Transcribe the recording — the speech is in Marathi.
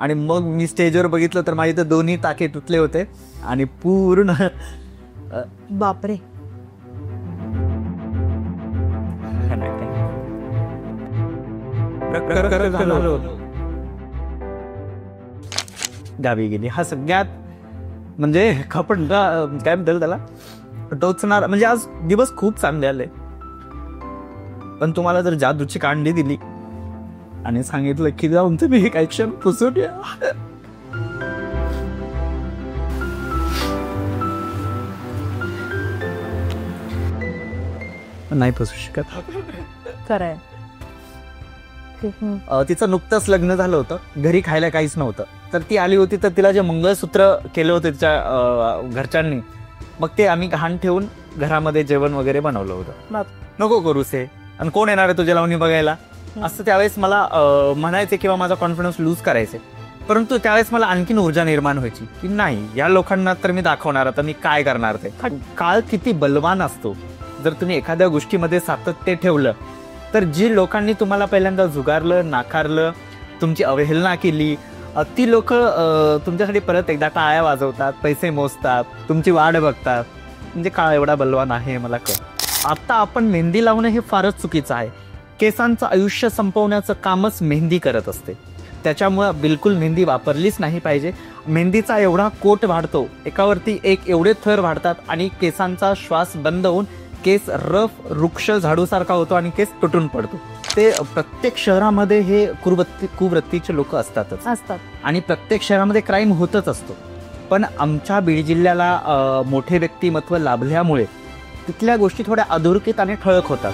आणि मग मी स्टेजवर बघितलं तर माझे तर दोन्ही टाके तुटले होते आणि पूर्ण बापरे. गावी गेली. हा सगळ्यात म्हणजे खपण काय म्हणतात त्याला टोचणार. म्हणजे आज दिवस खूप चांगले आले, पण तुम्हाला जर जादूची कांडी दिली आणि सांगितलं की जाऊन तुम्ही एक ऍक्शन पुसून या, नाही पुसू शकत. खरंय. तिचं नुकतंच लग्न झालं होतं, घरी खायला काहीच नव्हतं, तर ती आली होती. तर तिला जे मंगळसूत्र केलं होतं तिच्या घरच्यांनी, मग ते आम्ही घाण ठेवून घरामध्ये जेवण वगैरे बनवलं होतं. नको करूस हे, आणि कोण येणार आहे तुझ्या लावणी बघायला, असं त्यावेळेस मला म्हणायचे किंवा माझा कॉन्फिडन्स लूज करायचे. परंतु त्यावेळेस मला आणखीन ऊर्जा निर्माण व्हायची की नाही, या लोकांना तर मी दाखवणार, आता मी काय करणार ते. काळ किती बलवान असतो. जर तुम्ही एखाद्या गोष्टीमध्ये सातत्य ठेवलं तर जी लोकांनी तुम्हाला पहिल्यांदा जुगारलं, नाकारलं, तुमची अवहेलना केली, ती लोक तुमच्यासाठी परत एकदा टाळ्या वाजवतात, पैसे मोजतात, तुमची वाट बघतात. म्हणजे काळ एवढा बलवान आहे मला कळतं. आता आपण मेहंदी लावणं हे फारच चुकीचं आहे. केसांचं आयुष्य संपवण्याचं कामच मेहंदी करत असते. त्याच्यामुळं बिलकुल मेहंदी वापरलीच नाही पाहिजे. मेहंदीचा एवढा कोट वाढतो, एकावरती एक एवढे थर वाढतात आणि केसांचा श्वास बंद होऊन केस रफ वृक्ष झाडूसारखा होतो आणि केस तुटून पडतो. ते प्रत्येक शहरामध्ये हे कुवृत्तीचे लोक असतात आणि प्रत्येक शहरामध्ये क्राईम होतच असतो. पण आमच्या बीड जिल्ह्याला मोठे व्यक्तिमत्व लाभल्यामुळे तिथल्या गोष्टी थोड्या अधोरेखित आणि ठळक होतात.